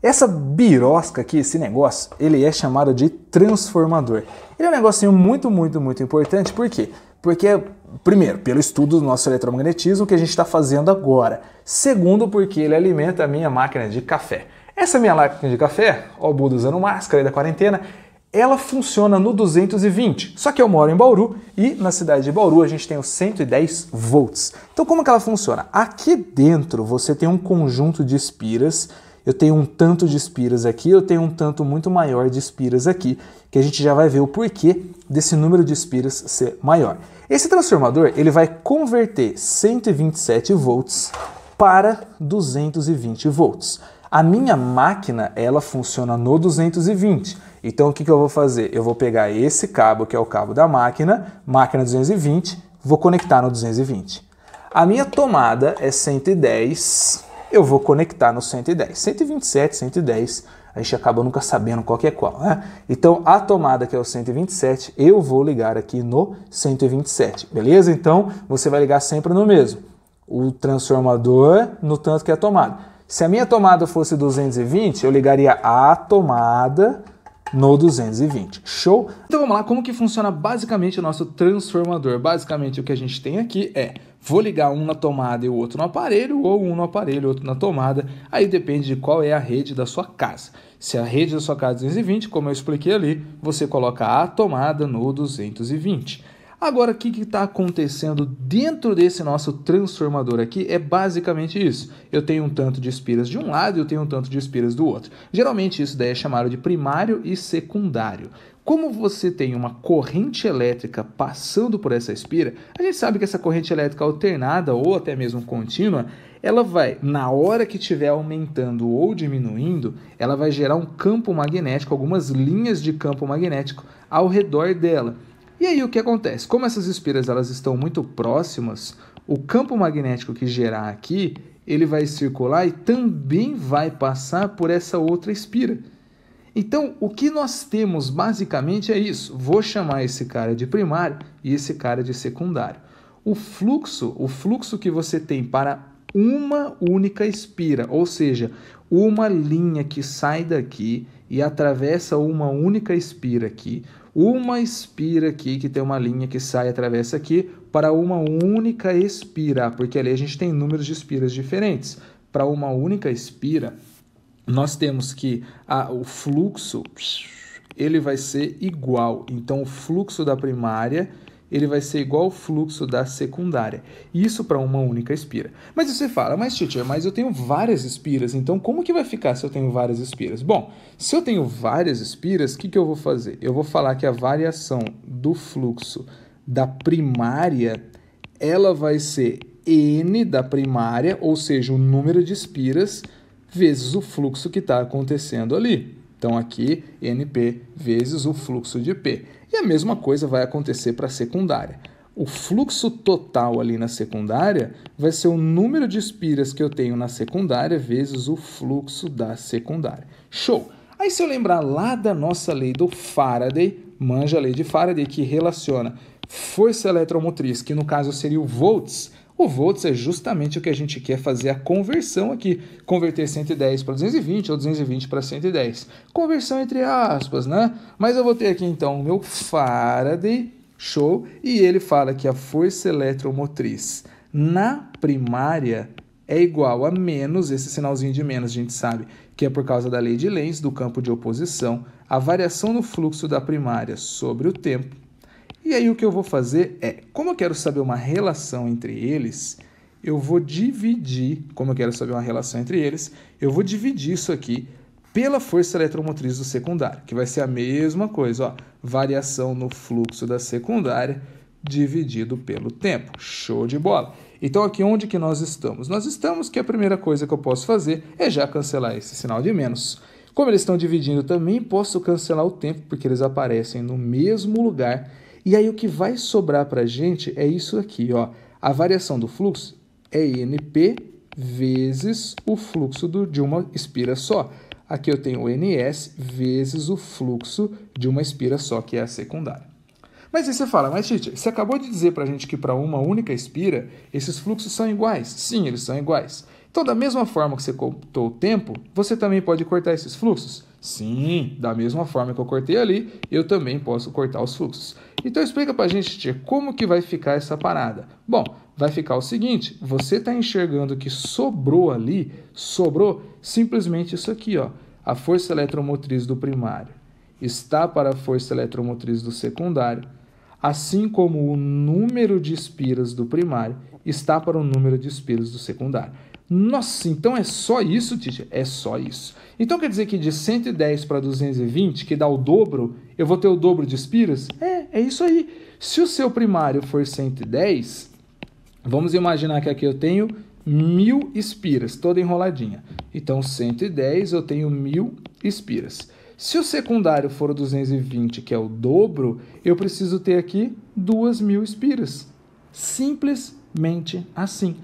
Essa birosca aqui, esse negócio, ele é chamado de transformador. Ele é um negocinho muito importante, por quê? Porque, primeiro, pelo estudo do nosso eletromagnetismo que a gente está fazendo agora. Segundo, porque ele alimenta a minha máquina de café. Essa minha máquina de café, ó o Buda usando máscara aí da quarentena, ela funciona no 220, só que eu moro em Bauru e na cidade de Bauru a gente tem os 110 volts. Então como que ela funciona? Aqui dentro você tem um conjunto de espiras, eu tenho um tanto de espiras aqui, eu tenho um tanto muito maior de espiras aqui, que a gente já vai ver o porquê desse número de espiras ser maior. Esse transformador ele vai converter 127 volts para 220 volts. A minha máquina, ela funciona no 220. Então o que eu vou fazer? Eu vou pegar esse cabo, que é o cabo da máquina 220, vou conectar no 220. A minha tomada é 110, eu vou conectar no 110. 127, 110, a gente acaba nunca sabendo qual que é qual, né? Então a tomada, que é o 127, eu vou ligar aqui no 127, beleza? Então você vai ligar sempre no mesmo. O transformador no tanto que é a tomada. Se a minha tomada fosse 220, eu ligaria a tomada no 220. Show? Então vamos lá, como que funciona basicamente o nosso transformador? Basicamente o que a gente tem aqui é, vou ligar um na tomada e o outro no aparelho, ou um no aparelho e outro na tomada, aí depende de qual é a rede da sua casa. Se a rede da sua casa é 220, como eu expliquei ali, você coloca a tomada no 220. Agora, o que está acontecendo dentro desse nosso transformador aqui é basicamente isso. Eu tenho um tanto de espiras de um lado e eu tenho um tanto de espiras do outro. Geralmente isso daí é chamado de primário e secundário. Como você tem uma corrente elétrica passando por essa espira, a gente sabe que essa corrente elétrica alternada ou até mesmo contínua, ela vai, na hora que estiver aumentando ou diminuindo, ela vai gerar um campo magnético, algumas linhas de campo magnético ao redor dela. E aí o que acontece? Como essas espiras elas estão muito próximas, o campo magnético que gerar aqui, ele vai circular e também vai passar por essa outra espira. Então, o que nós temos basicamente é isso. Vou chamar esse cara de primário e esse cara de secundário. O fluxo que você tem para uma única espira, ou seja, uma linha que sai daqui e atravessa uma única espira aqui, uma espira aqui que tem uma linha que sai e atravessa aqui para uma única espira, porque ali a gente tem números de espiras diferentes. Para uma única espira, nós temos que o fluxo ele vai ser igual. Então, o fluxo da primária ele vai ser igual ao fluxo da secundária. Isso para uma única espira. Mas você fala, mas teacher, mas eu tenho várias espiras, então como que vai ficar se eu tenho várias espiras? Bom, se eu tenho várias espiras, o que eu vou fazer? Eu vou falar que a variação do fluxo da primária, ela vai ser N da primária, ou seja, o número de espiras, vezes o fluxo que está acontecendo ali. Então, aqui, NP vezes o fluxo de P. E a mesma coisa vai acontecer para a secundária. O fluxo total ali na secundária vai ser o número de espiras que eu tenho na secundária vezes o fluxo da secundária. Show! Aí, se eu lembrar lá da nossa lei do Faraday, manja a lei de Faraday, que relaciona força eletromotriz, que no caso seria o volts. O volts é justamente o que a gente quer fazer a conversão aqui. Converter 110 para 220 ou 220 para 110. Conversão entre aspas, né? Mas eu vou ter aqui então o meu Faraday, show, e ele fala que a força eletromotriz na primária é igual a menos, esse sinalzinho de menos a gente sabe que é por causa da lei de Lenz, do campo de oposição, a variação no fluxo da primária sobre o tempo. E aí o que eu vou fazer é, como eu quero saber uma relação entre eles, eu vou dividir, eu vou dividir isso aqui pela força eletromotriz do secundário, que vai ser a mesma coisa, ó, variação no fluxo da secundária dividido pelo tempo. Show de bola! Então aqui onde que nós estamos? Nós estamos que a primeira coisa que eu posso fazer é já cancelar esse sinal de menos. Como eles estão dividindo, também posso cancelar o tempo, porque eles aparecem no mesmo lugar. E aí o que vai sobrar para a gente é isso aqui, ó. A variação do fluxo é NP vezes o fluxo de uma espira só. Aqui eu tenho o NS vezes o fluxo de uma espira só, que é a secundária. Mas aí você fala, mas teacher, você acabou de dizer para a gente que para uma única espira, esses fluxos são iguais. Sim, eles são iguais. Então, da mesma forma que você cortou o tempo, você também pode cortar esses fluxos? Sim, da mesma forma que eu cortei ali, eu também posso cortar os fluxos. Então, explica pra gente, tia, como que vai ficar essa parada? Bom, vai ficar o seguinte, você está enxergando que sobrou ali, sobrou simplesmente isso aqui, ó, a força eletromotriz do primário está para a força eletromotriz do secundário, assim como o número de espiras do primário está para o número de espiras do secundário. Nossa, então é só isso, teacher? É só isso. Então quer dizer que de 110 para 220, que dá o dobro, eu vou ter o dobro de espiras? É isso aí. Se o seu primário for 110, vamos imaginar que aqui eu tenho 1000 espiras, toda enroladinha. Então 110 eu tenho 1000 espiras. Se o secundário for o 220, que é o dobro, eu preciso ter aqui 2000 espiras. Simplesmente assim.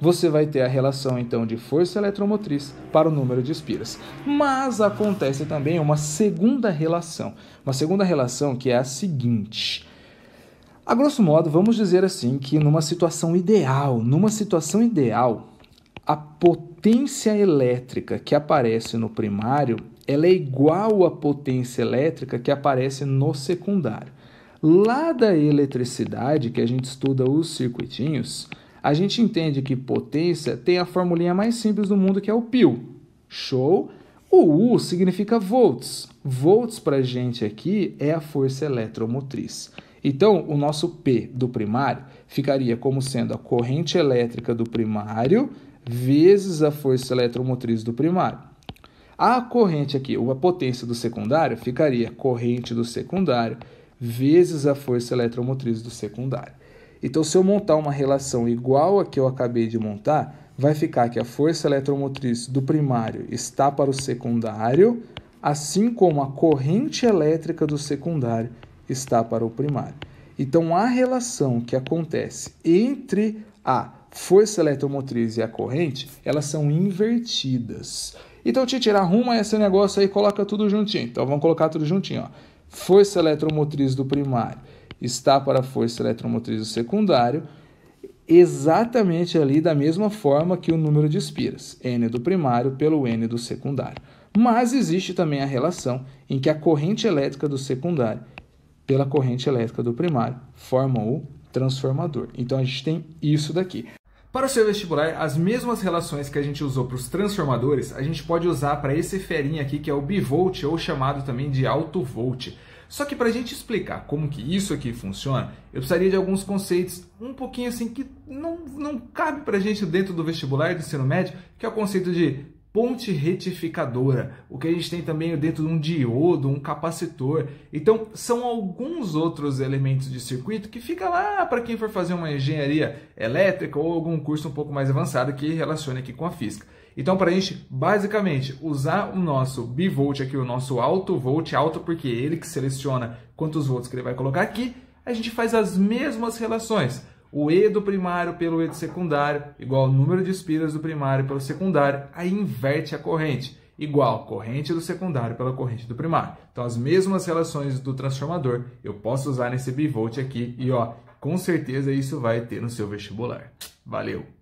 Você vai ter a relação, então, de força eletromotriz para o número de espiras. Mas acontece também uma segunda relação. Uma segunda relação que é a seguinte. A grosso modo, vamos dizer assim, que numa situação ideal, a potência elétrica que aparece no primário, ela é igual à potência elétrica que aparece no secundário. Lá da eletricidade, que a gente estuda os circuitinhos, a gente entende que potência tem a formulinha mais simples do mundo, que é o π. Show? O U significa volts. Volts para a gente aqui é a força eletromotriz. Então, o nosso P do primário ficaria como sendo a corrente elétrica do primário vezes a força eletromotriz do primário. A corrente aqui, ou a potência do secundário, ficaria corrente do secundário vezes a força eletromotriz do secundário. Então, se eu montar uma relação igual a que eu acabei de montar, vai ficar que a força eletromotriz do primário está para o secundário, assim como a corrente elétrica do secundário está para o primário. Então, a relação que acontece entre a força eletromotriz e a corrente, elas são invertidas. Então, Titi, arruma esse negócio aí e coloca tudo juntinho. Então, vamos colocar tudo juntinho, ó. Força eletromotriz do primário está para a força eletromotriz do secundário, exatamente ali da mesma forma que o número de espiras, N do primário pelo N do secundário. Mas existe também a relação em que a corrente elétrica do secundário pela corrente elétrica do primário formam o transformador. Então, a gente tem isso daqui. Para o seu vestibular, as mesmas relações que a gente usou para os transformadores, a gente pode usar para esse ferinha aqui, que é o bivolt, ou chamado também de alto volt. Só que para a gente explicar como que isso aqui funciona, eu precisaria de alguns conceitos um pouquinho assim que não cabe para a gente dentro do vestibular do ensino médio, que é o conceito de ponte retificadora, o que a gente tem também dentro de um diodo, um capacitor. Então, são alguns outros elementos de circuito que fica lá para quem for fazer uma engenharia elétrica ou algum curso um pouco mais avançado que relacione aqui com a física. Então, para a gente, basicamente, usar o nosso bivolt aqui, o nosso alto volt, alto porque é ele que seleciona quantos volts que ele vai colocar aqui, a gente faz as mesmas relações. O E do primário pelo E do secundário, igual ao número de espiras do primário pelo secundário, aí inverte a corrente, igual corrente do secundário pela corrente do primário. Então, as mesmas relações do transformador eu posso usar nesse bivolt aqui e, ó, com certeza isso vai ter no seu vestibular. Valeu!